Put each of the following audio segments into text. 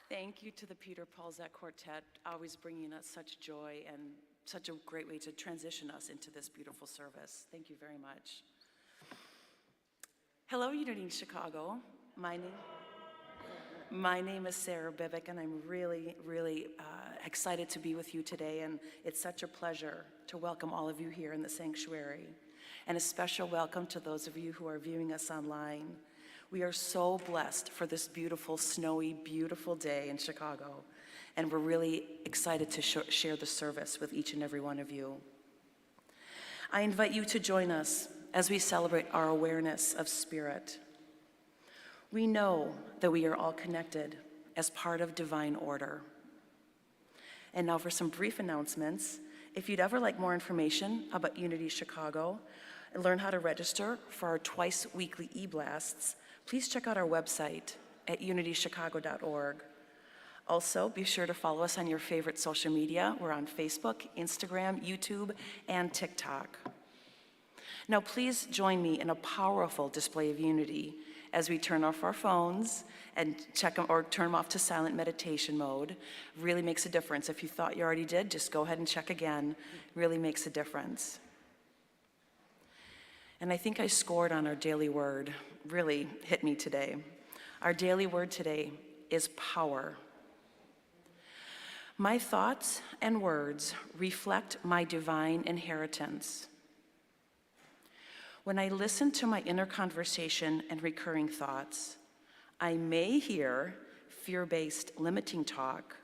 Thank you to the Peter Paulzak Quartet, always bringing us such joy and such a great way to transition us into this beautiful service. Thank you very much. Hello, Unity in Chicago. My name is Sarah Bibick, and I'm really excited to be with you today, and it's such a pleasure to welcome all of you here in the sanctuary. And a special welcome to those of you who are viewing us online. We are so blessed for this beautiful, snowy, beautiful day in Chicago, and we're really excited to share the service with each and every one of you. I invite you to join us as we celebrate our awareness of spirit. We know that we are all connected as part of divine order. And now for some brief announcements. If you'd ever like more information about Unity Chicago and learn how to register for our twice weekly e-blasts, please check out our website at unitychicago.org. Also, be sure to follow us on your favorite social media. We're on Facebook, Instagram, YouTube, and TikTok. Now, please join me in a powerful display of unity as we turn off our phones and check them or turn them off to silent meditation mode. Really makes a difference. If you thought you already did, just go ahead and check again. Really makes a difference. And I think I scored on our daily word. Really hit me today. Our daily word today is power. My thoughts and words reflect my divine inheritance. When I listen to my inner conversation and recurring thoughts, I may hear fear-based limiting talk,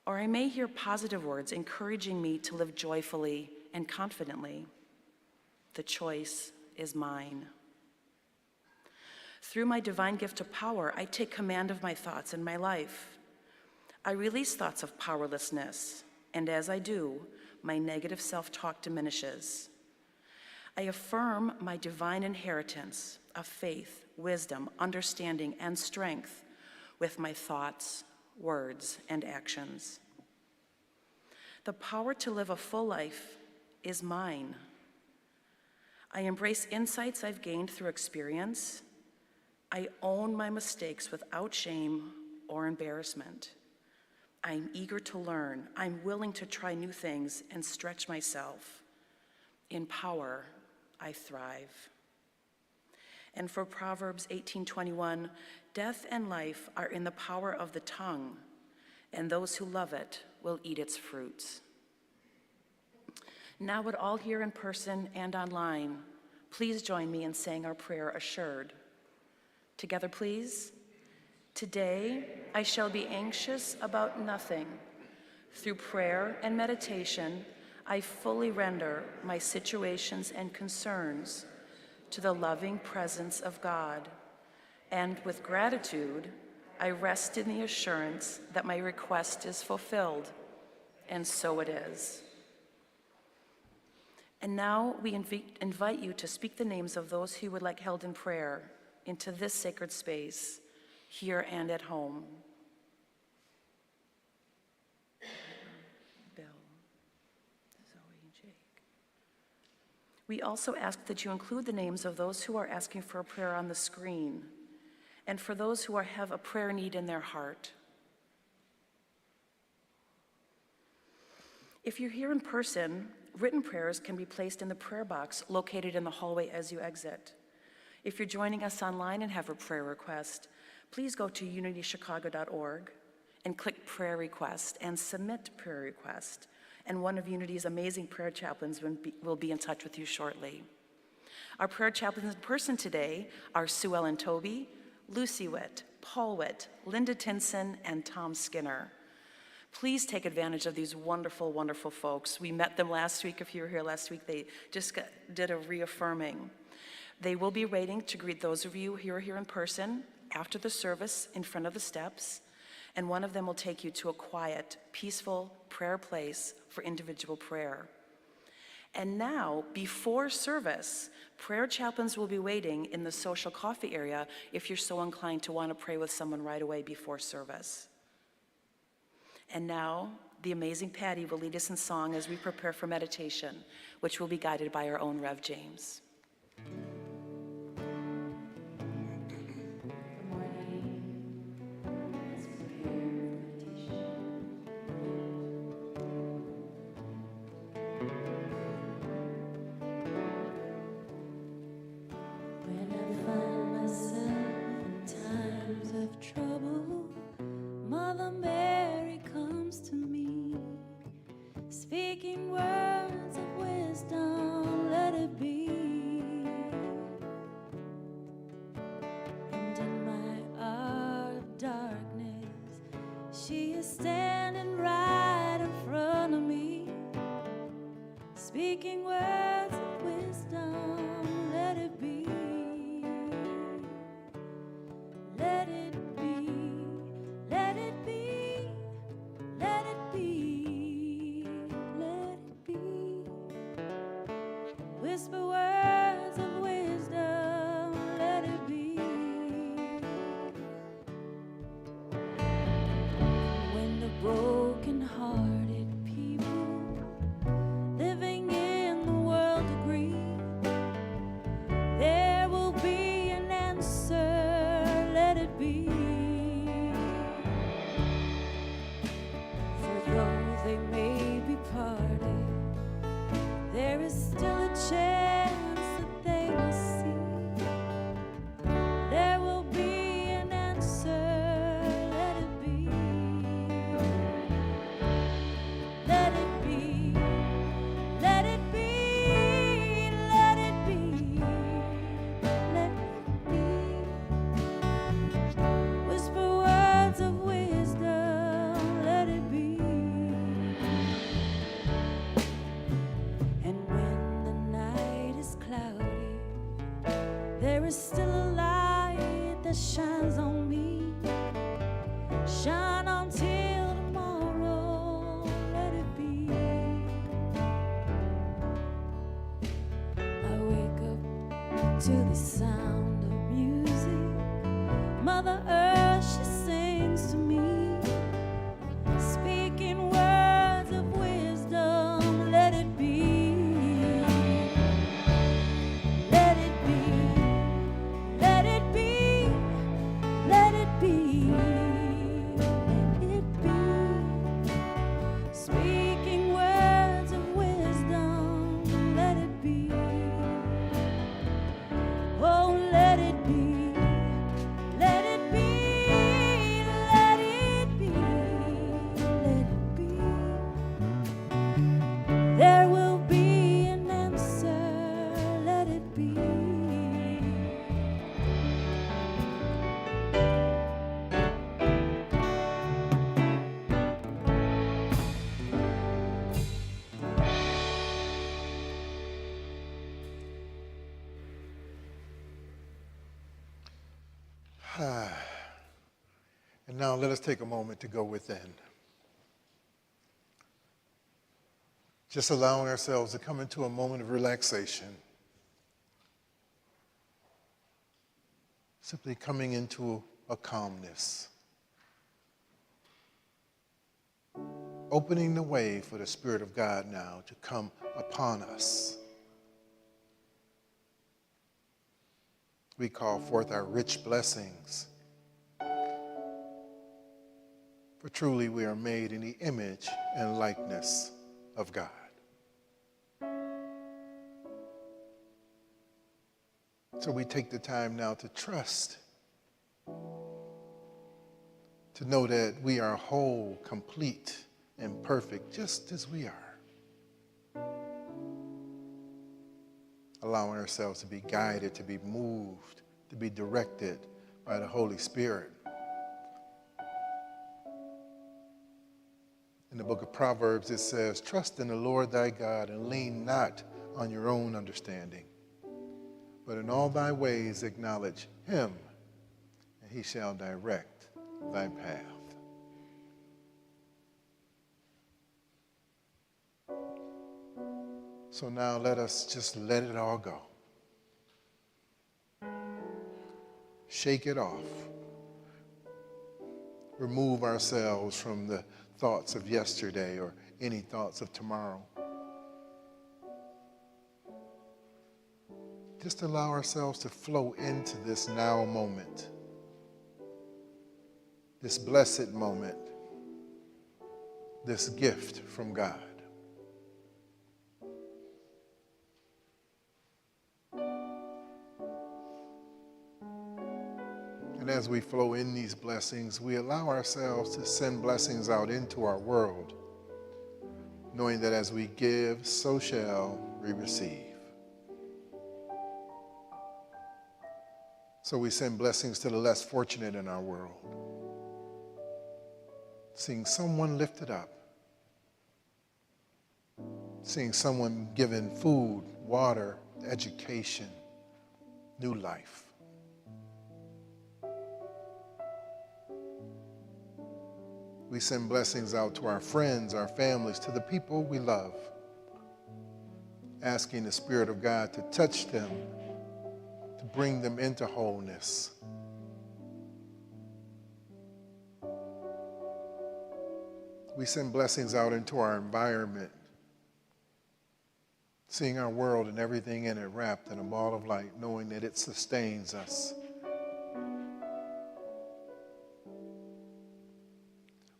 or I may hear positive words encouraging me to live joyfully and confidently. The choice is mine. Through my divine gift of power, I take command of my thoughts and my life. I release thoughts of powerlessness, and as I do, my negative self-talk diminishes. I affirm my divine inheritance of faith, wisdom, understanding, and strength with my thoughts, words, and actions. The power to live a full life is mine. I embrace insights I've gained through experience. I own my mistakes without shame or embarrassment. I'm eager to learn. I'm willing to try new things and stretch myself. In power, I thrive. And for Proverbs 18:21, death and life are in the power of the tongue, and those who love it will eat its fruits. Now would all here in person and online, please join me in saying our prayer assured. Together, please. Today, I shall be anxious about nothing. Through prayer and meditation, I fully render my situations and concerns to the loving presence of God. And with gratitude, I rest in the assurance that my request is fulfilled, and so it is. And now we invite you to speak the names of those who would like held in prayer into this sacred space, here and at home. Bill, Zoe, and Jake. We also ask that you include the names of those who are asking for a prayer on the screen, and for those who have a prayer need in their heart. If you're here in person, written prayers can be placed in the prayer box located in the hallway as you exit. If you're joining us online and have a prayer request, please go to unitychicago.org and click prayer request and submit prayer request. And one of Unity's amazing prayer chaplains will be in touch with you shortly. Our prayer chaplains in person today are Sue Ellen Toby, Lucy Witt, Paul Witt, Linda Tinson, and Tom Skinner. Please take advantage of these wonderful, wonderful folks. We met them last week. If you were here last week, they just did a reaffirming. They will be waiting to greet those of you who are here in person after the service in front of the steps, and one of them will take you to a quiet, peaceful prayer place for individual prayer. And now, before service, prayer chaplains will be waiting in the social coffee area if you're so inclined to want to pray with someone right away before service. And now, the amazing Patty will lead us in song as we prepare for meditation, which will be guided by our own Rev. James. Good morning. Let's prepare. Speaking words of wisdom, let it be. And in my hour of darkness, she is standing right in front of me. Speaking words of wisdom, let it be. Let it be, let it be, let it be, let it be. Whisper words of wisdom, let it be. When the broken-hearted people living in the world agree, there will be an answer, let it be. For though they may be parted, there is still a chance that they will see. There will be an answer, let it be. Let it be, let it be, let it be, let it be. Whisper words of wisdom, let it be. And when the night is cloudy, there is still a light that shines on me. Shine on till tomorrow, let it be. I wake up to the sound of music. Mother Earth, she sings to me. Speaking words of wisdom, let it be. Let it be, let it be, let it be, let it be. Speaking words of wisdom, let it be. Oh, let it be, let it be, let it be, let it be. There will be an answer, let it be. And now let us take a moment to go within. Just allowing ourselves to come into a moment of relaxation. Simply coming into a calmness. Opening the way for the Spirit of God now to come upon us. We call forth our rich blessings. For truly we are made in the image and likeness of God. So we take the time now to trust, to know that we are whole, complete, and perfect just as we are. Allowing ourselves to be guided, to be moved, to be directed by the Holy Spirit. In the book of Proverbs, it says, trust in the Lord thy God and lean not on your own understanding, but in all thy ways acknowledge him, and he shall direct thy path. So now let us just let it all go. Shake it off. Remove ourselves from the thoughts of yesterday or any thoughts of tomorrow. Just allow ourselves to flow into this now moment, this blessed moment, this gift from God. And as we flow in these blessings, we allow ourselves to send blessings out into our world, knowing that as we give, so shall we receive. So we send blessings to the less fortunate in our world, seeing someone lifted up, seeing someone given food, water, education, new life. We send blessings out to our friends, our families, to the people we love, asking the Spirit of God to touch them, to bring them into wholeness. We send blessings out into our environment, seeing our world and everything in it wrapped in a ball of light, knowing that it sustains us.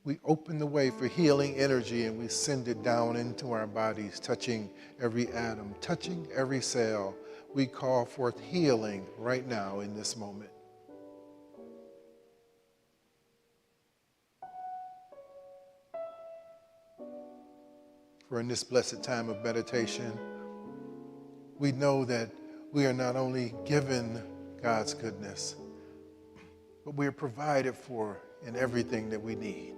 We open the way for healing energy and we send it down into our bodies, touching every atom, touching every cell. We call forth healing right now in this moment. For in this blessed time of meditation, we know that we are not only given God's goodness, but we are provided for in everything that we need.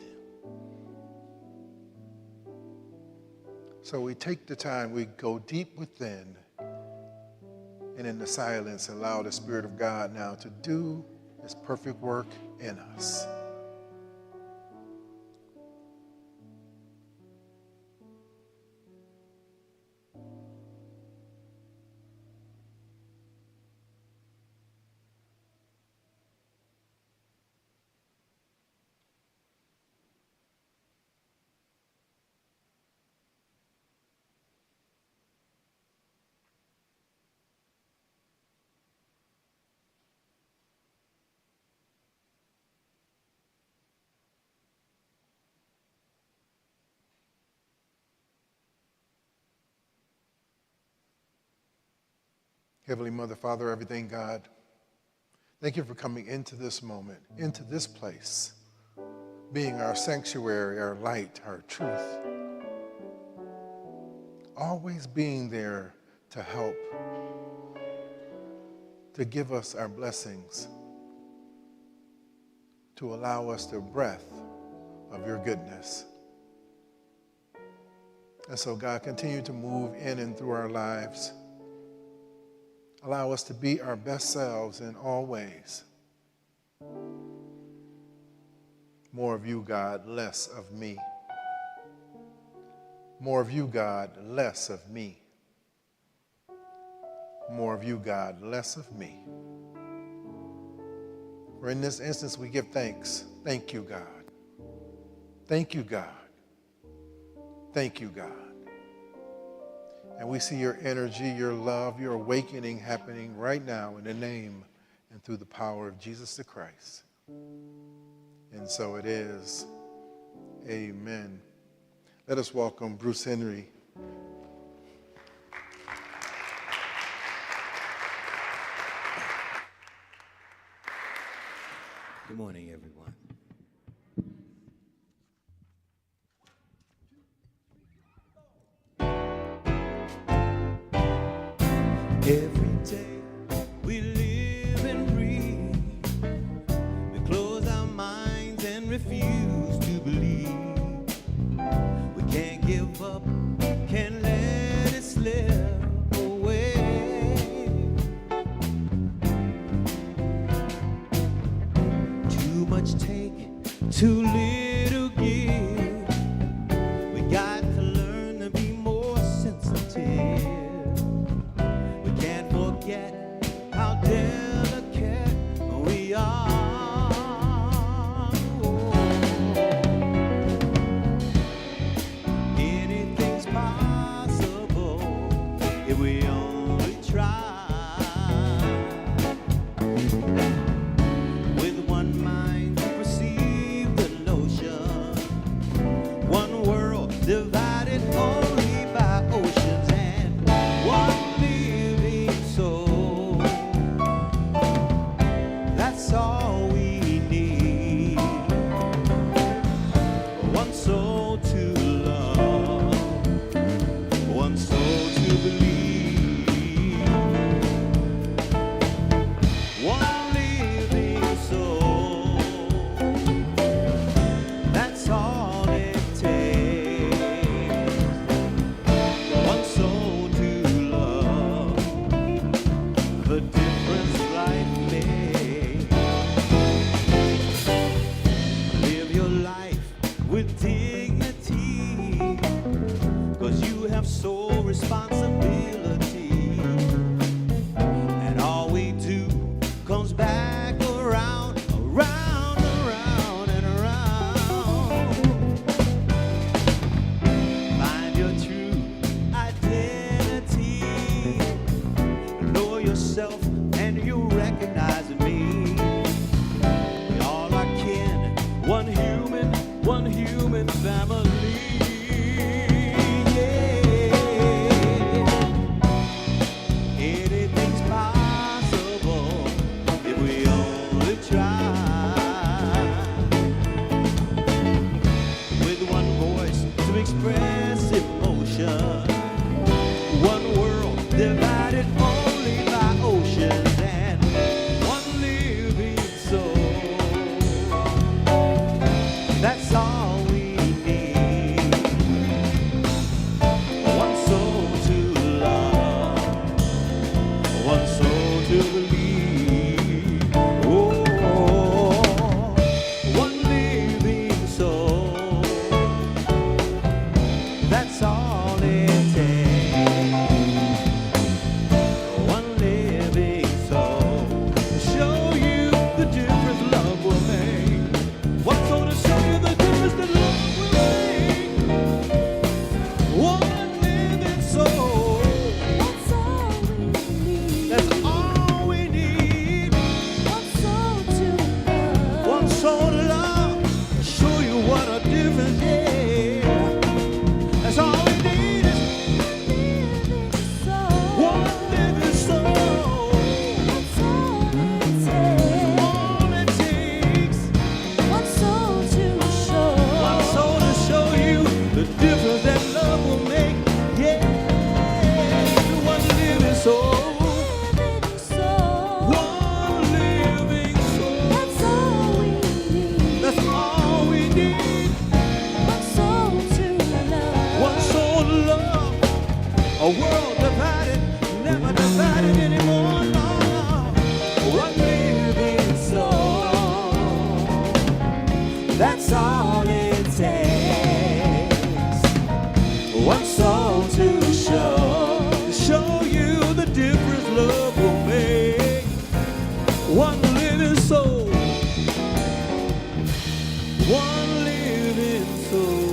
So we take the time, we go deep within, and in the silence allow the Spirit of God now to do His perfect work in us. Heavenly Mother, Father, everything, God, thank you for coming into this moment, into this place, being our sanctuary, our light, our truth, always being there to help, to give us our blessings, to allow us the breath of your goodness. And so, God, continue to move in and through our lives. Allow us to be our best selves in all ways. More of you, God, less of me. More of you, God, less of me. More of you, God, less of me. For in this instance, we give thanks. Thank you, God. Thank you, God. Thank you, God. And we see your energy, your love, your awakening happening right now in the name and through the power of Jesus the Christ. And so it is. Amen. Let us welcome Bruce Henry. Good morning, everyone. Every day we live and breathe, we close our minds and refuse to believe. We can't give up, can't let it slip away. Too much take, too little give. We got to learn to be more sensitive. Forget how delicate we are. Anything's possible if we only try. With one mind to perceive the notion, one world divided only by oceans and one living soul. That's all we need. One soul to love. responsibility. And all we do comes back around, around, around, and around. Find your true identity. Know yourself and you recognize me. We all are kin, one human family. Anything's possible if we only try. With one voice to express emotion, one world divided only by oceans, and one living soul. That's all we need. One soul to love, one soul to believe. Oh, one living soul. That's all it takes. One living soul to show you the difference love will make. One soul to show you the difference that love will make. One living soul. That's all we need. That's all we need. One soul to love. One soul to love. To show you what a difference is. That's all we need is Living soul. one living soul. That's all it takes. All it takes. One soul to show. One soul to show you the difference that love will make. Yeah. One living soul. Living soul. One living soul. That's all we need. That's all we need. One soul to love. One soul to love. A world divided, never divided anymore. No, no. One living soul. That's all it takes. One soul to show you the difference love will make. One living soul. One living soul.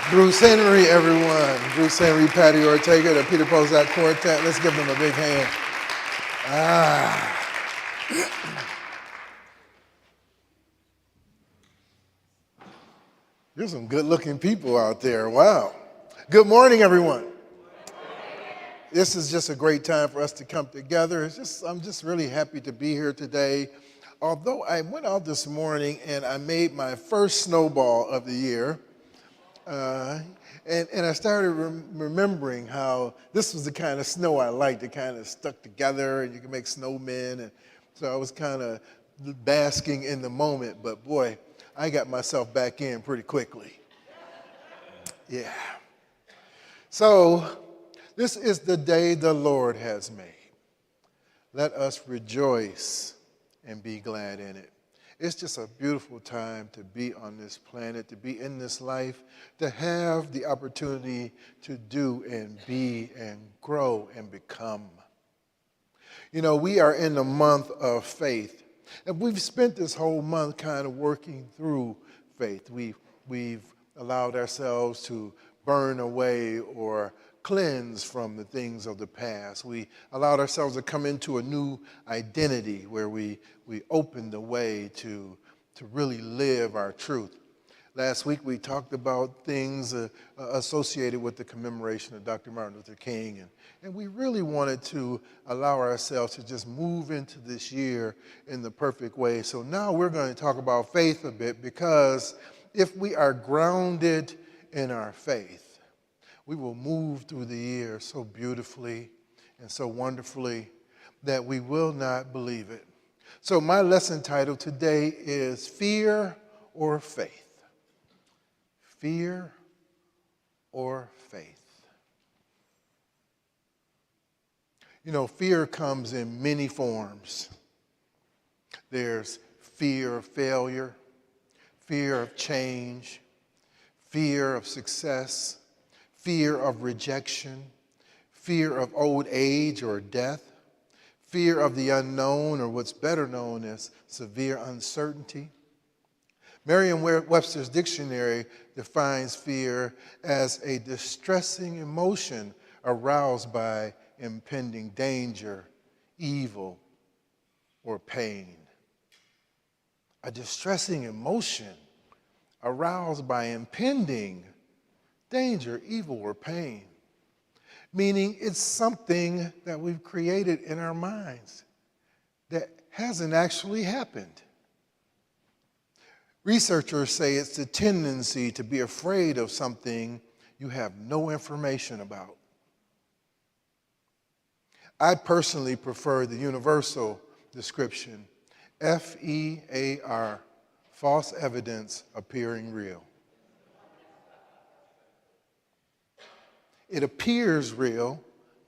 Bruce Henry, everyone. Bruce Henry, Patty Ortega, the Peter Pozak Quartet. Let's give them a big hand. There's some good-looking people out there. Wow. Good morning, everyone. This is just a great time for us to come together. I'm just really happy to be here today. Although I went out this morning and I made my first snowball of the year. And I started remembering how this was the kind of snow I liked. It kind of stuck together and you can make snowmen. And so I was kind of basking in the moment. But boy, I got myself back in pretty quickly. Yeah. So this is the day the Lord has made. Let us rejoice and be glad in it. It's just a beautiful time to be on this planet, to be in this life, to have the opportunity to do and be and grow and become. You know, we are in the month of faith, and we've spent this whole month kind of working through faith. We've allowed ourselves to burn away or cleanse from the things of the past. We allowed ourselves to come into a new identity where we opened the way to really live our truth. Last week we talked about things associated with the commemoration of Dr. Martin Luther King, and we really wanted to allow ourselves to just move into this year in the perfect way. So now we're going to talk about faith a bit, because if we are grounded in our faith, we will move through the year so beautifully and so wonderfully that we will not believe it. So my lesson title today is Fear or Faith. Fear or faith. You know, fear comes in many forms. There's fear of failure, fear of change, fear of success, fear of rejection, fear of old age or death, fear of the unknown, or what's better known as severe uncertainty. Merriam-Webster's dictionary defines fear as a distressing emotion aroused by impending danger, evil, or pain. A distressing emotion aroused by impending danger, evil, or pain. Meaning it's something that we've created in our minds that hasn't actually happened. Researchers say it's the tendency to be afraid of something you have no information about. I personally prefer the universal description, FEAR, false evidence appearing real. It appears real,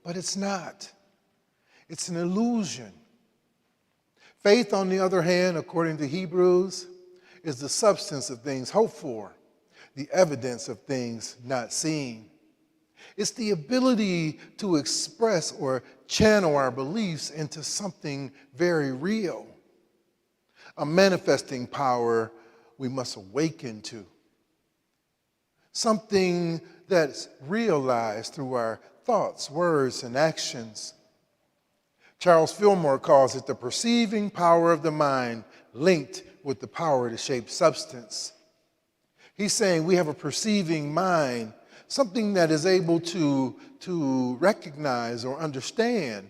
but it's not. It's an illusion. Faith, on the other hand, according to Hebrews, is the substance of things hoped for, the evidence of things not seen. It's the ability to express or channel our beliefs into something very real, a manifesting power we must awaken to, something that's realized through our thoughts, words, and actions. Charles Fillmore calls it the perceiving power of the mind linked with the power to shape substance. He's saying we have a perceiving mind, something that is able to recognize or understand.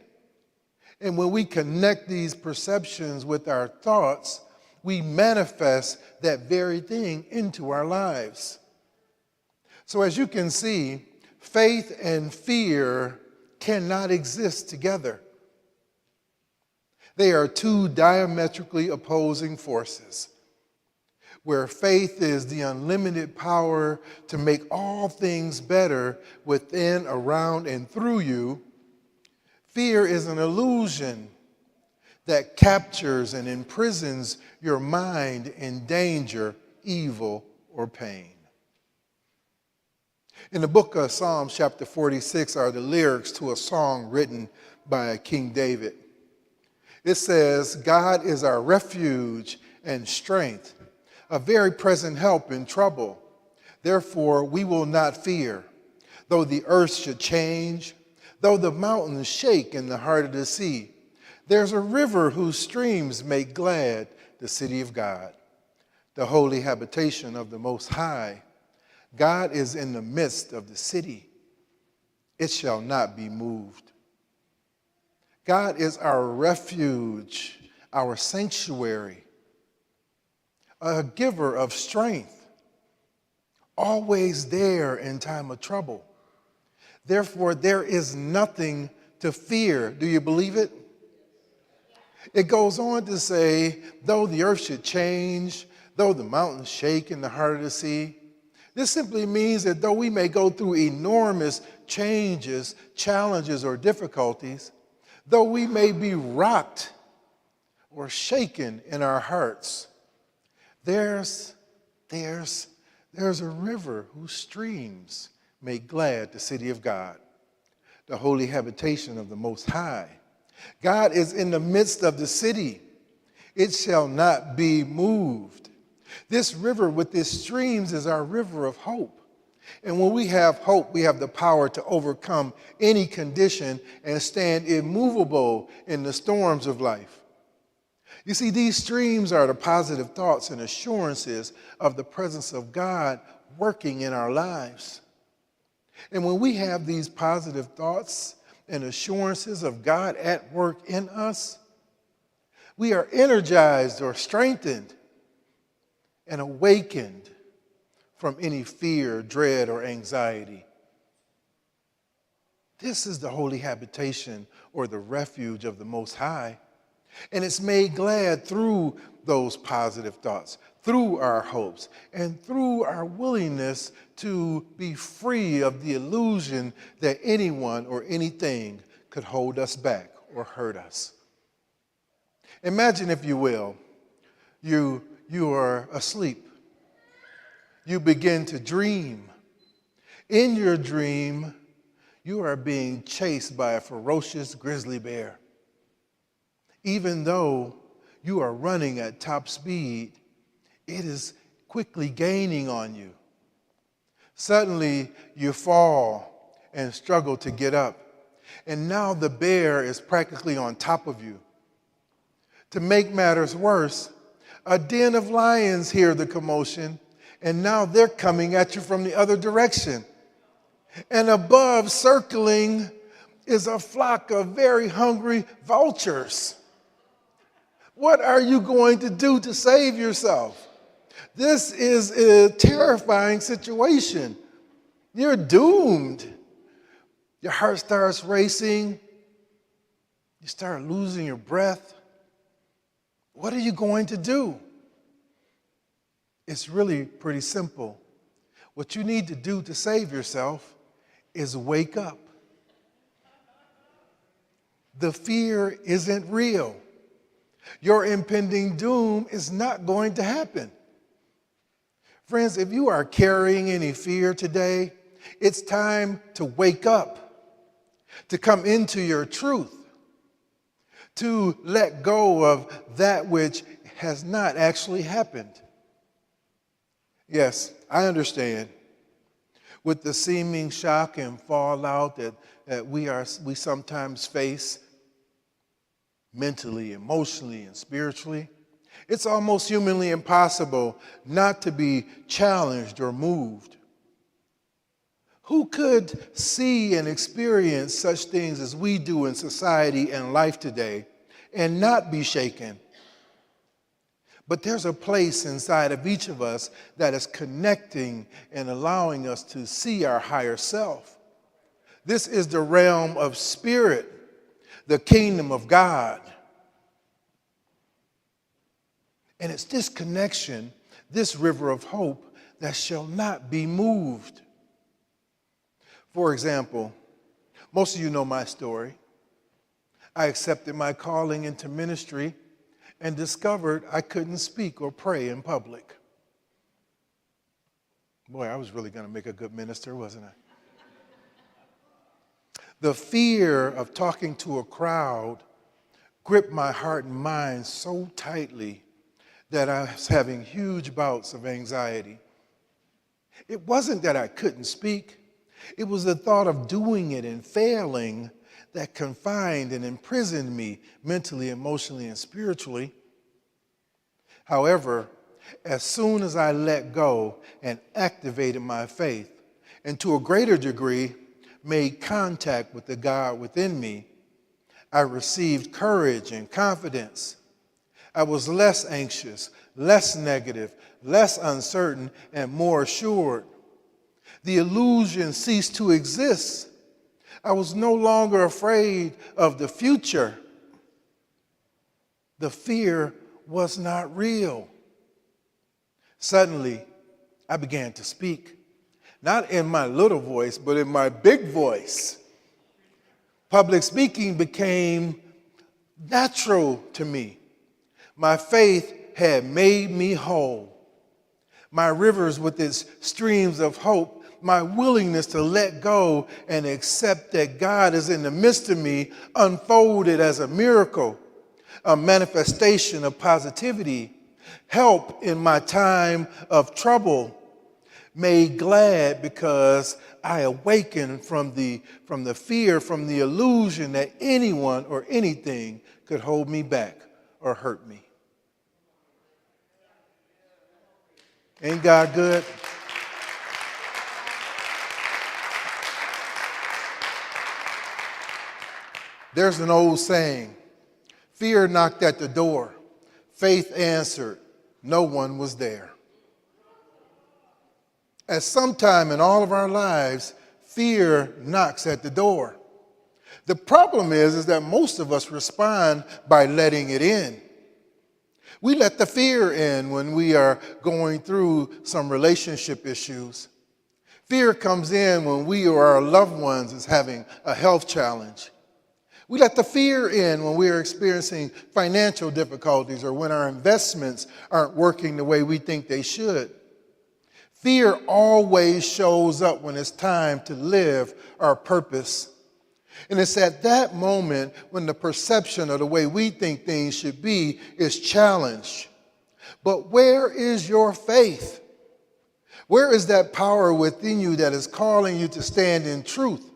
And when we connect these perceptions with our thoughts, we manifest that very thing into our lives. So as you can see, faith and fear cannot exist together. They are two diametrically opposing forces. Where faith is the unlimited power to make all things better within, around, and through you, fear is an illusion that captures and imprisons your mind in danger, evil, or pain. In the book of Psalms, chapter 46, are the lyrics to a song written by King David. It says, God is our refuge and strength, a very present help in trouble. Therefore, we will not fear, though the earth should change, though the mountains shake in the heart of the sea. There's a river whose streams make glad the city of God, the holy habitation of the Most High. God is in the midst of the city. It shall not be moved. God is our refuge, our sanctuary, a giver of strength, always there in time of trouble. Therefore, there is nothing to fear. Do you believe it? It goes on to say, though the earth should change, though the mountains shake in the heart of the sea. This simply means that though we may go through enormous changes, challenges, or difficulties, though we may be rocked or shaken in our hearts, there's a river whose streams make glad the city of God, the holy habitation of the Most High. God is in the midst of the city. It shall not be moved. This river with its streams is our river of hope. And when we have hope, we have the power to overcome any condition and stand immovable in the storms of life. You see, these streams are the positive thoughts and assurances of the presence of God working in our lives. And when we have these positive thoughts and assurances of God at work in us, we are energized or strengthened and awakened from any fear, dread, or anxiety. This is the holy habitation or the refuge of the Most High. And it's made glad through those positive thoughts, through our hopes, and through our willingness to be free of the illusion that anyone or anything could hold us back or hurt us. Imagine, if you will, You are asleep. You begin to dream. In your dream, you are being chased by a ferocious grizzly bear. Even though you are running at top speed, it is quickly gaining on you. Suddenly, you fall and struggle to get up. And now the bear is practically on top of you. To make matters worse, a den of lions hear the commotion, and now they're coming at you from the other direction. And above, circling, is a flock of very hungry vultures. What are you going to do to save yourself? This is a terrifying situation. You're doomed. Your heart starts racing. You start losing your breath. What are you going to do? It's really pretty simple. What you need to do to save yourself is wake up. The fear isn't real. Your impending doom is not going to happen. Friends, if you are carrying any fear today, it's time to wake up, to come into your truth, to let go of that which has not actually happened. Yes, I understand. With the seeming shock and fallout that we sometimes face mentally, emotionally, and spiritually, it's almost humanly impossible not to be challenged or moved. Who could see and experience such things as we do in society and life today and not be shaken? But there's a place inside of each of us that is connecting and allowing us to see our higher self. This is the realm of spirit, the kingdom of God. And it's this connection, this river of hope, that shall not be moved. For example, most of you know my story. I accepted my calling into ministry and discovered I couldn't speak or pray in public. Boy, I was really going to make a good minister, wasn't I? The fear of talking to a crowd gripped my heart and mind so tightly that I was having huge bouts of anxiety. It wasn't that I couldn't speak. It was the thought of doing it and failing that confined and imprisoned me mentally, emotionally, and spiritually. However, as soon as I let go and activated my faith, and to a greater degree made contact with the God within me, I received courage and confidence. I was less anxious, less negative, less uncertain, and more assured. The illusion ceased to exist. I was no longer afraid of the future. The fear was not real. Suddenly, I began to speak, not in my little voice, but in my big voice. Public speaking became natural to me. My faith had made me whole. My rivers with its streams of hope, my willingness to let go and accept that God is in the midst of me, unfolded as a miracle, a manifestation of positivity, help in my time of trouble, made glad because I awakened from the fear, from the illusion that anyone or anything could hold me back or hurt me. Ain't God good? There's an old saying, fear knocked at the door, faith answered, no one was there. At some time in all of our lives, fear knocks at the door. The problem is that most of us respond by letting it in. We let the fear in when we are going through some relationship issues. Fear comes in when we or our loved ones is having a health challenge. We let the fear in when we are experiencing financial difficulties or when our investments aren't working the way we think they should. Fear always shows up when it's time to live our purpose. And it's at that moment when the perception of the way we think things should be is challenged. But where is your faith? Where is that power within you that is calling you to stand in truth,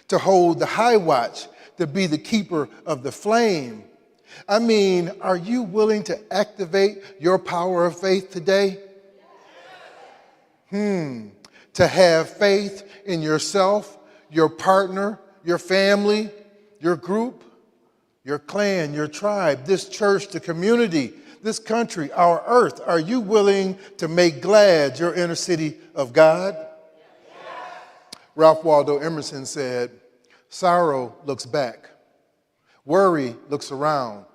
to hold the high watch, to be the keeper of the flame? I mean, are you willing to activate your power of faith today? To have faith in yourself, your partner, your family, your group, your clan, your tribe, this church, the community, this country, our earth. Are you willing to make glad your inner city of God? Ralph Waldo Emerson said, sorrow looks back, worry looks around,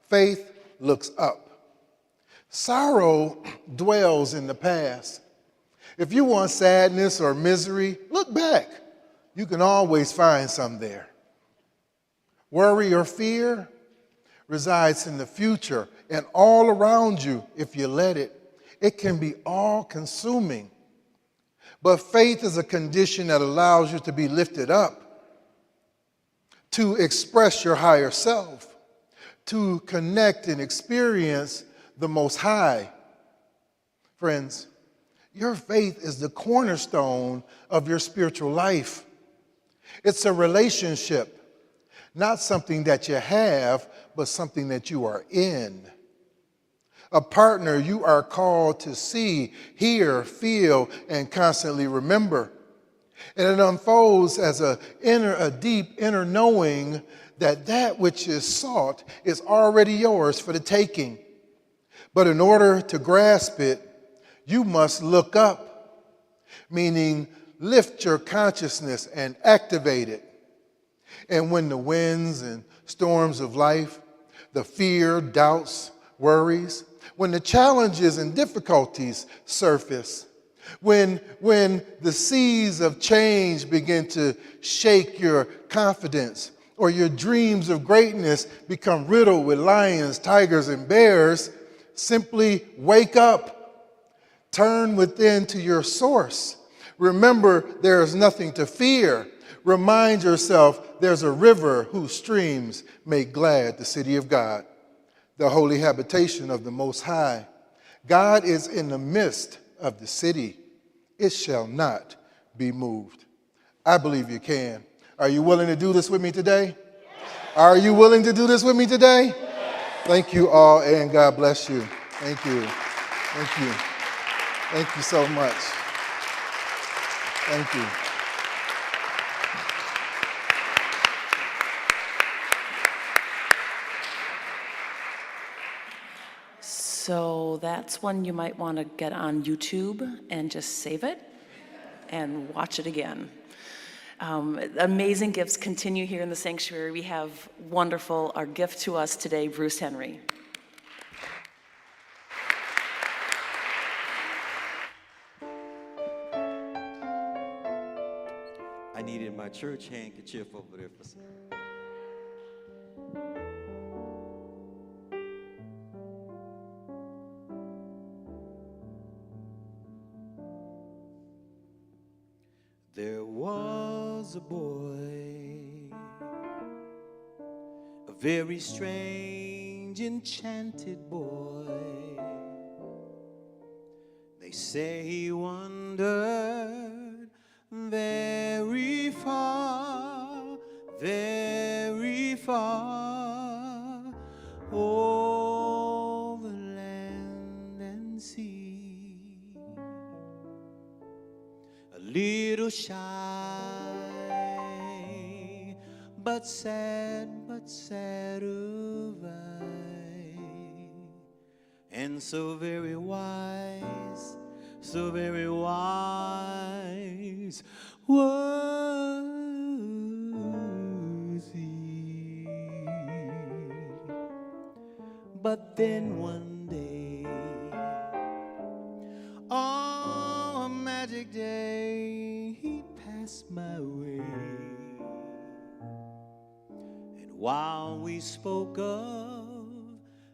faith looks up. Sorrow dwells in the past. If you want sadness or misery, look back. You can always find some there. Worry or fear resides in the future and all around you if you let it. It can be all-consuming. But faith is a condition that allows you to be lifted up, to express your higher self, to connect and experience the Most High. Friends, your faith is the cornerstone of your spiritual life. It's a relationship, not something that you have, but something that you are in. A partner you are called to see, hear, feel, and constantly remember. And it unfolds as a deep inner knowing that that which is sought is already yours for the taking. But in order to grasp it, you must look up, meaning lift your consciousness and activate it. And when the winds and storms of life, the fear, doubts, worries, when the challenges and difficulties surface, when the seas of change begin to shake your confidence, or your dreams of greatness become riddled with lions, tigers, and bears, simply wake up. Turn within to your source. Remember, there is nothing to fear. Remind yourself there's a river whose streams make glad the city of God, the holy habitation of the Most High. God is in the midst of the city. It shall not be moved. I believe you can. Are you willing to do this with me today? Yes. Are you willing to do this with me today? Yes. Thank you all, and God bless you. Thank you. Thank you. Thank you so much. Thank you. So that's one you might want to get on YouTube and just save it and watch it again. Amazing gifts continue here in the sanctuary. We have wonderful, our gift to us today, Bruce Henry. I needed my church handkerchief over there for some. There was a boy, a very strange, enchanted boy. They say he wandered very far, over land and sea. A little shy, but sad of eye, and so very wise was he. But then one day, on a magic day, he passed my way, and while we spoke of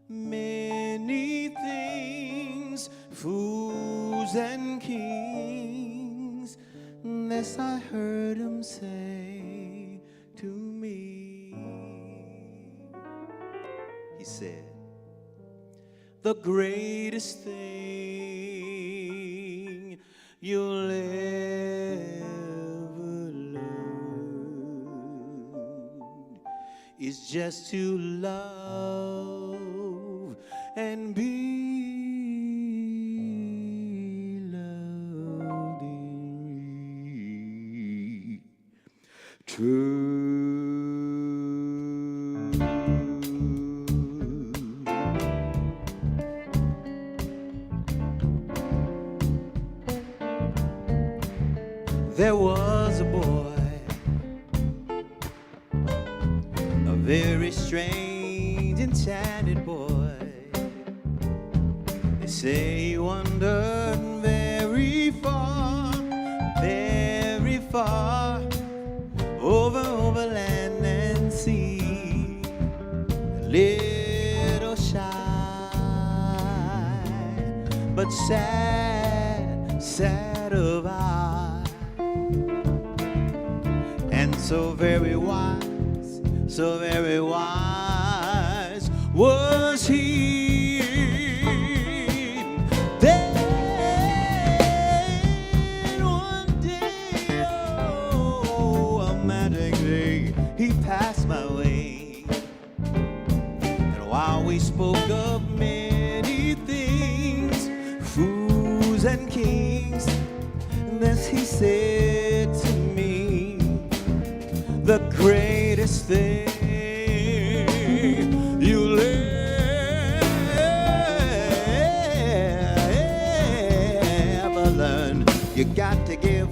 many things, fools and kings, this I heard him say to me. He said, the greatest thing you'll ever learn is just to love and be loved in true. There was a boy, a very strange, enchanted boy. They say he wandered very far, over land and sea. A little shy, but sad of eye, and so very wise was he. Then one day, oh, a magic day, he passed my way, and while we spoke of many things, fools and kings, this he said to me, the greatest thing you'll ever learn, you got to give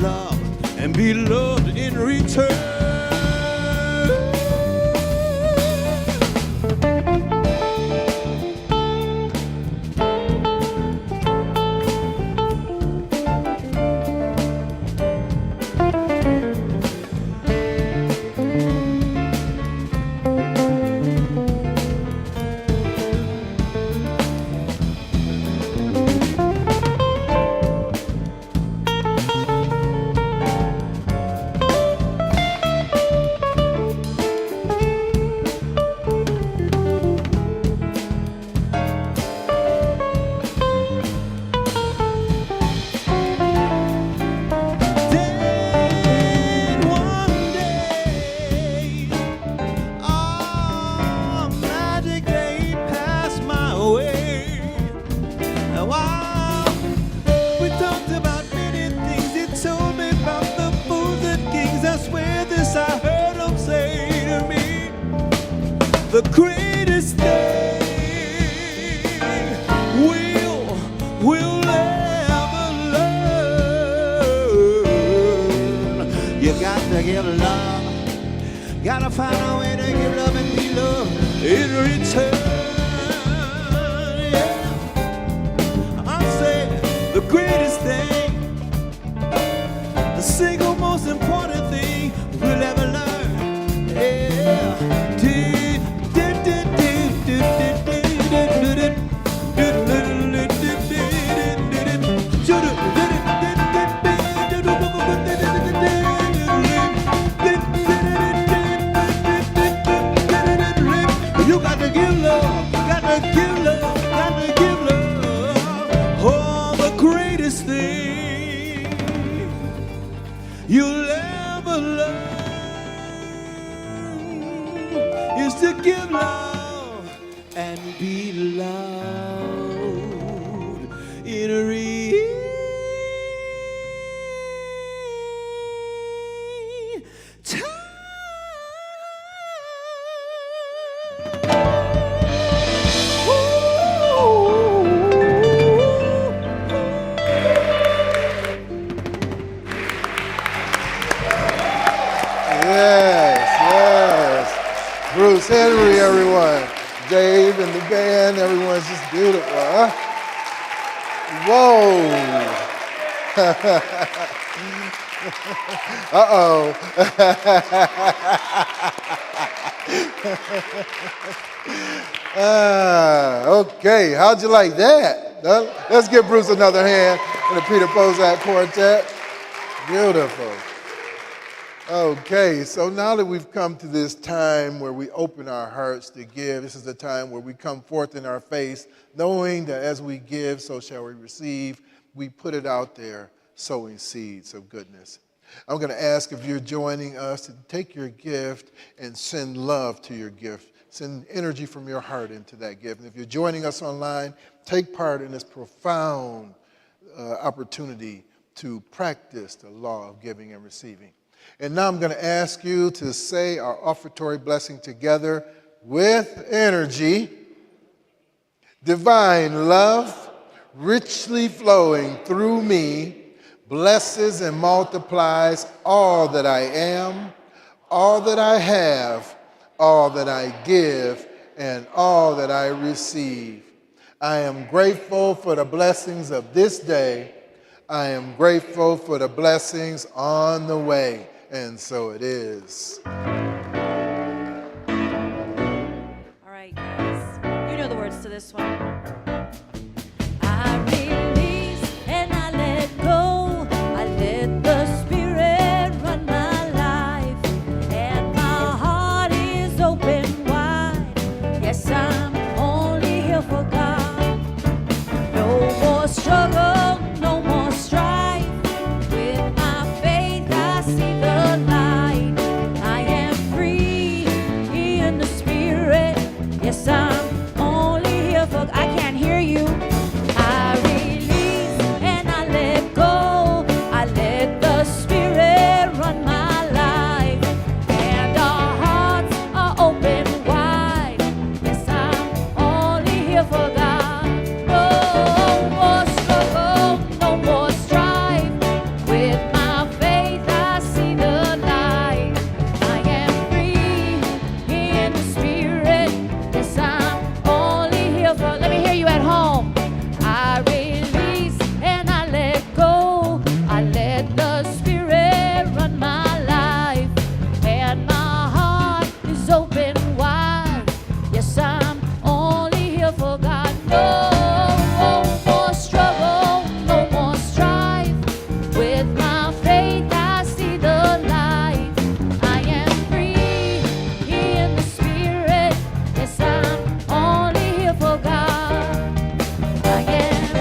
love and be loved in return. The greatest thing we'll ever learn. You got to give love, gotta find a way to give love and be loved in return. Yeah, I say the greatest thing, the single most important thing we'll ever learn. Yeah. You got to give love, gotta give love, gotta give love. Oh, the greatest thing you'll ever learn is to give love and be loved in return. Yes. Bruce Henry, everyone. Dave and the band, everyone's just beautiful, huh? Whoa. Uh-oh. Okay, how'd you like that? Let's give Bruce another hand in the Peter Pozak Quartet. Beautiful. Okay, so now that we've come to this time where we open our hearts to give, this is the time where we come forth in our faith, knowing that as we give, so shall we receive. We put it out there, sowing seeds of goodness. I'm going to ask if you're joining us to take your gift and send love to your gift. Send energy from your heart into that gift. And if you're joining us online, take part in this profound opportunity to practice the law of giving and receiving. And now I'm going to ask you to say our offertory blessing together with energy. Divine love, richly flowing through me, blesses and multiplies all that I am, all that I have, all that I give, and all that I receive. I am grateful for the blessings of this day. I am grateful for the blessings on the way. And so it is. All right, guys. You know the words to this one. I release and I let go. I let the Spirit run my life. And my heart is open wide. Yes, I'm only here for God. No more struggle, no more strife. With my faith, I see the light. I am free in the Spirit. Yes, I'm only here for. I can't hear you. I release and I let go. I let the Spirit run my life. And our hearts are open wide. Yes, I'm only here for God. No more struggle, no more strife. With my faith, I see the light. I am free in the Spirit. Yes, I'm only here for. Let me hear you at home. I release and I let go. I let the Spirit run my life. And my heart is open wide. Yes, I'm only here for God. No more struggle, no more strife. With my faith, I see the light. I am free in the Spirit. Yes, I'm only here for God. I am,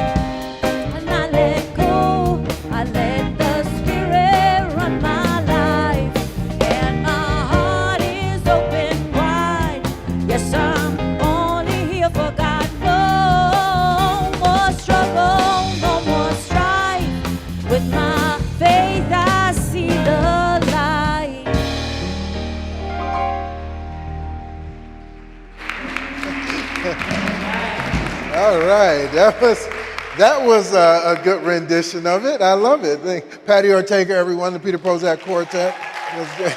and I let go. I let the Spirit run my life. And my heart is open wide. Yes, I'm only here for God. No more struggle, no more strife. With my faith, I see the light. All right, that was a good rendition of it. I love it. Thank Patty Ortega, everyone, the Peter Pozak Quartet. Was great.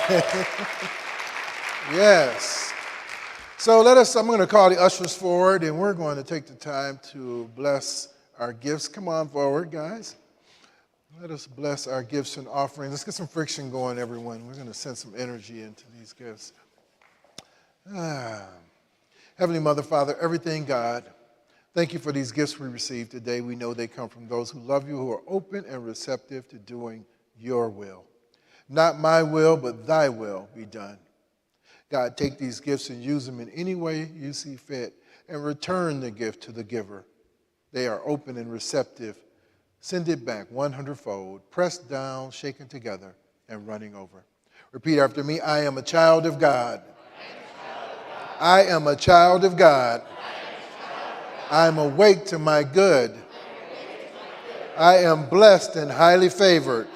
Yes. So I'm going to call the ushers forward, and we're going to take the time to bless our gifts. Come on forward, guys. Let us bless our gifts and offerings. Let's get some friction going, everyone. We're going to send some energy into these gifts. Heavenly Mother, Father, everything God, thank you for these gifts we received today. We know they come from those who love you, who are open and receptive to doing your will. Not my will, but thy will be done. God, take these gifts and use them in any way you see fit and return the gift to the giver. They are open and receptive. Send it back 100-fold, pressed down, shaken together, and running over. Repeat after me. I am a child of God. I am a child of God. I am awake to my good. I am blessed and highly favored.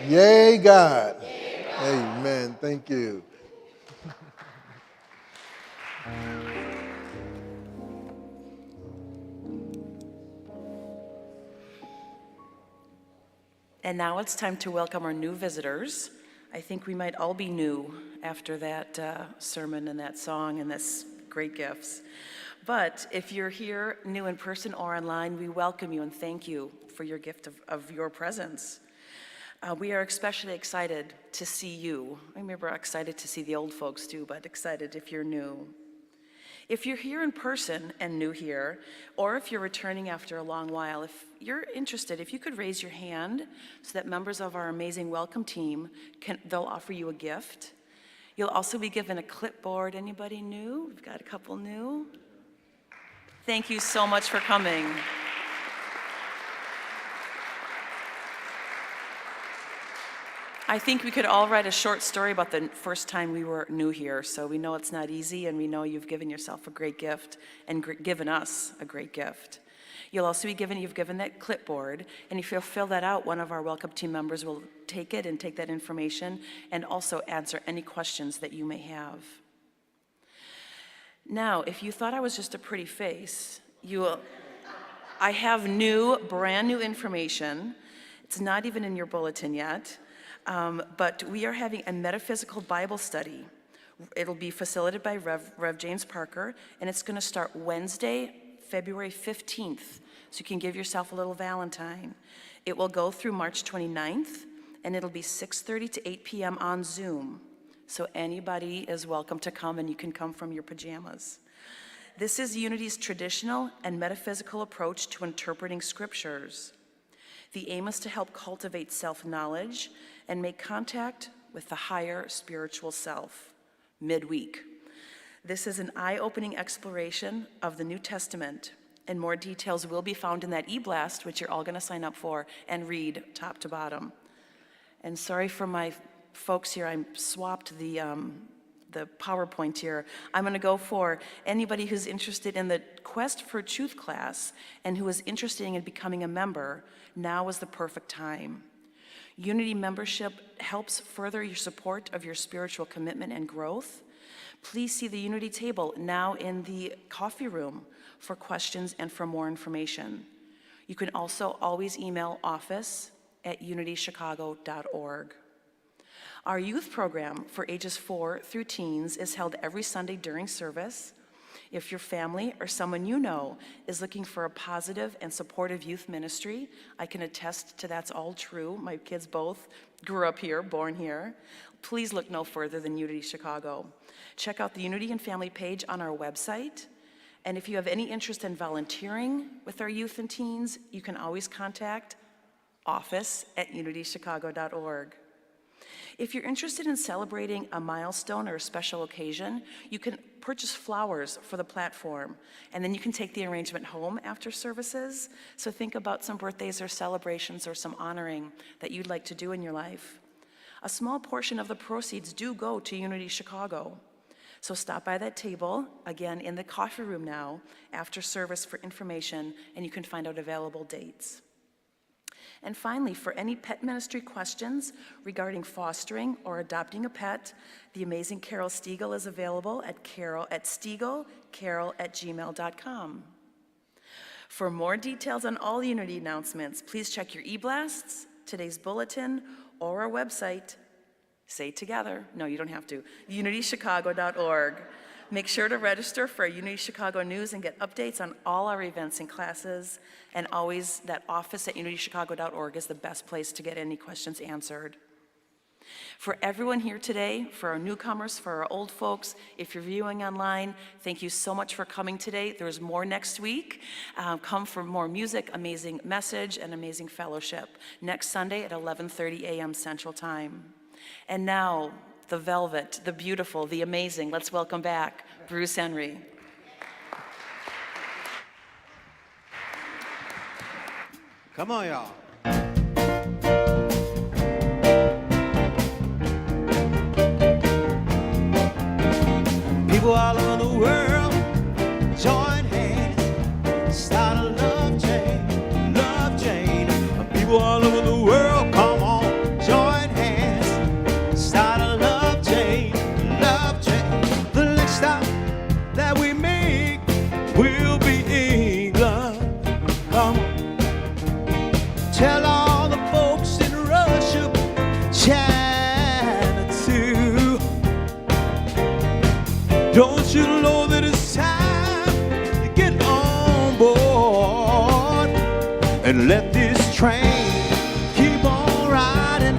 Yea, God. Amen. Thank you. And now it's time to welcome our new visitors. I think we might all be new after that sermon and that song and this great gifts. But if you're here new in person or online, we welcome you and thank you for your gift of your presence. We are especially excited to see you. I remember excited to see the old folks too, but excited if you're new. If you're here in person and new here, or if you're returning after a long while, if you're interested, if you could raise your hand so that members of our amazing welcome team they'll offer you a gift. You'll also be given a clipboard. Anybody new? We've got a couple new. Thank you so much for coming. I think we could all write a short story about the first time we were new here, so we know it's not easy, and we know you've given yourself a great gift and given us a great gift. You'll also be you've given that clipboard, and if you'll fill that out, one of our welcome team members will take it and take that information and also answer any questions that you may have. Now, if you thought I was just a pretty face, I have brand new information. It's not even in your bulletin yet. But we are having a metaphysical Bible study. It'll be facilitated by Rev James Parker, and it's going to start Wednesday, February 15th, so you can give yourself a little Valentine. It will go through March 29th, and it'll be 6:30 to 8 p.m. on Zoom. So anybody is welcome to come, and you can come from your pajamas. This is Unity's traditional and metaphysical approach to interpreting scriptures. The aim is to help cultivate self-knowledge and make contact with the higher spiritual self midweek. This is an eye-opening exploration of the New Testament, and more details will be found in that e-blast, which you're all going to sign up for and read top to bottom. And sorry for my folks here, I swapped the PowerPoint here. I'm going to go for anybody who's interested in the Quest for Truth class and who is interested in becoming a member. Now is the perfect time. Unity membership helps further your support of your spiritual commitment and growth. Please see the Unity table now in the coffee room for questions and for more information. You can also always email office@unitychicago.org. Our youth program for ages 4 through teens is held every Sunday during service. If your family or someone you know is looking for a positive and supportive youth ministry, I can attest to that's all true. My kids both grew up here, born here. Please look no further than Unity Chicago. Check out the Unity and Family page on our website. And if you have any interest in volunteering with our youth and teens, you can always contact office@unitychicago.org. If you're interested in celebrating a milestone or a special occasion, you can purchase flowers for the platform, and then you can take the arrangement home after services. So think about some birthdays or celebrations or some honoring that you'd like to do in your life. A small portion of the proceeds do go to Unity Chicago. So stop by that table, again, in the coffee room now, after service for information, and you can find out available dates. And finally, for any pet ministry questions regarding fostering or adopting a pet, the amazing Carol Stiegel is available at stiegelcarol@gmail.com. For more details on all Unity announcements, please check your e-blasts, today's bulletin, or our website. Say it together. No, you don't have to. unitychicago.org. Make sure to register for Unity Chicago News and get updates on all our events and classes. And always, that office@unitychicago.org is the best place to get any questions answered. For everyone here today, for our newcomers, for our old folks, if you're viewing online, thank you so much for coming today. There's more next week. Come for more music, amazing message, and amazing fellowship. Next Sunday at 11:30 a.m. Central Time. And now, the velvet, the beautiful, the amazing. Let's welcome back Bruce Henry. Come on, y'all. People all over the world, join hands, start a love chain, love chain. People all over the world, come on, join hands, start a love chain, love chain. The next stop that we make will be England. Come on. Tell all the folks in Russia, China too. Don't you know that it's time to get on board and let this train keep on riding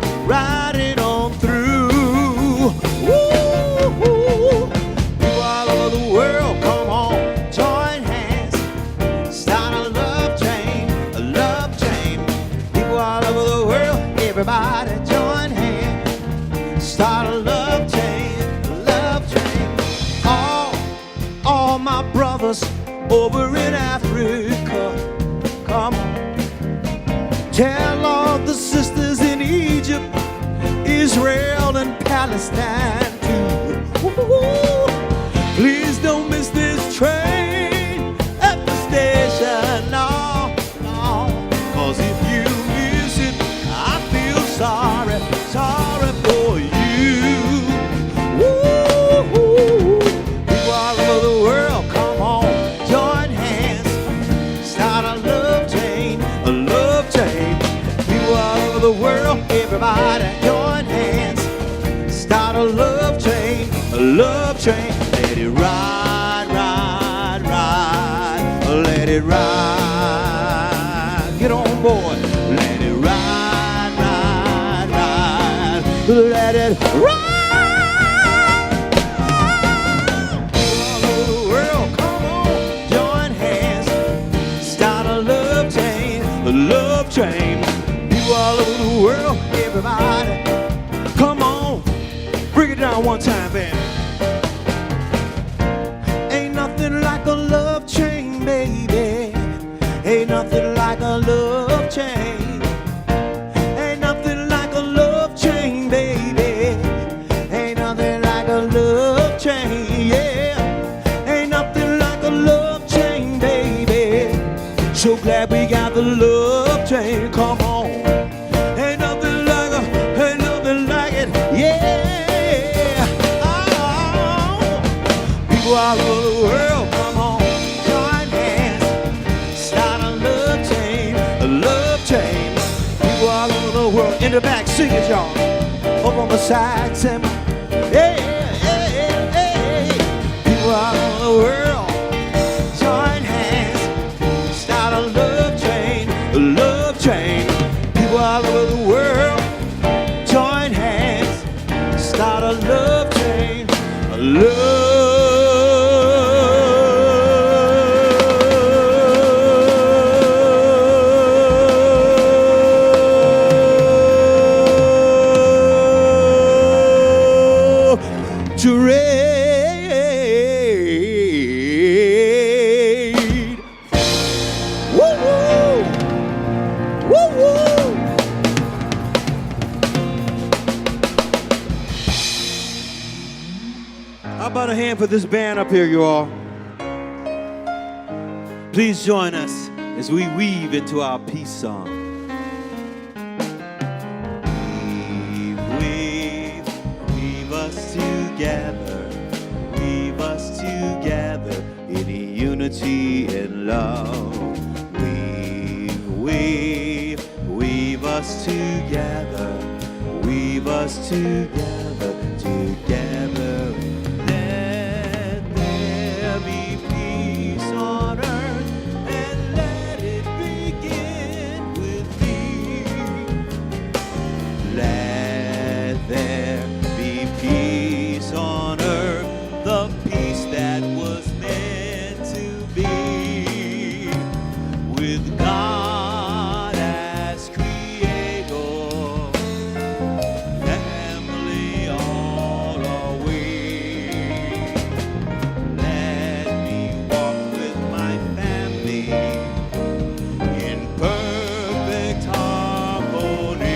Everybody join hands, start a love chain, love chain. All my brothers over in Africa, come on. Tell all the sisters in Egypt, Israel and Palestine too. Ooh, please don't miss this train at the station, no, no. 'Cause if you miss it, I feel sorry, sorry for you. Woo, people all over the world, come on, join hands, start a love chain, a love chain. People all over the world, everybody join hands, start a love chain, a love chain. Let it ride, ride, ride, let it ride. Get on board. Let it ride, ride, ride, let it ride. All over the world, come on, join hands, start a love chain, a love chain. People all over the world, everybody, come on, bring it down one time, baby. Ain't nothing like a love chain, baby. Ain't nothing like a love chain. Ain't nothing like a love chain, baby. Ain't nothing like a love chain, yeah. Ain't nothing like a love chain, baby. So glad we got the love chain, come on. Ain't nothing like it, yeah. Oh, people all over the world, come on, join hands, start a love chain, a love chain. People all over the world, in the back, sing it, y'all. Up on the side, sing, hey, hey, hey, hey. People all over the world, join hands, start a love chain, a love chain. People all over the world, join hands, start a love chain, a love trade. Woo woo, woo woo. How about a hand for this band up here, you all? Please join us as we weave into our peace song. Weave us together in unity and love. Weave us together, together. Let there be peace on earth, and let it begin with me. Let there be peace on earth, the peace that was meant to be, with God as creator, family all our way. Let me walk with my family in perfect harmony.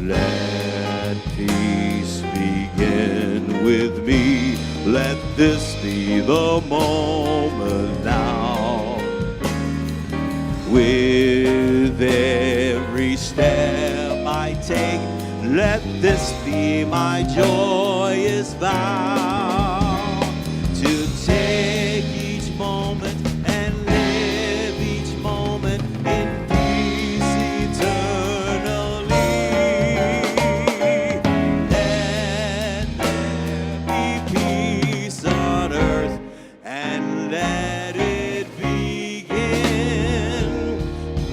Let peace begin with me. Let this be the moment now. With every step I take, let this be my joyous vow, to take each moment and live each moment in peace eternally. Let there be peace on earth, and let it begin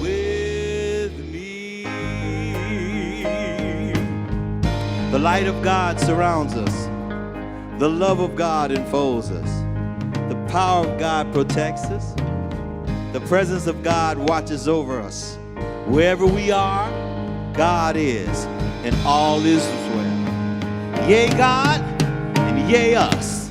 with me. The light of God surrounds us. The love of God enfolds us. The power of God protects us. The presence of God watches over us. Wherever we are, God is, and all is well. Yea, God, and yea, us.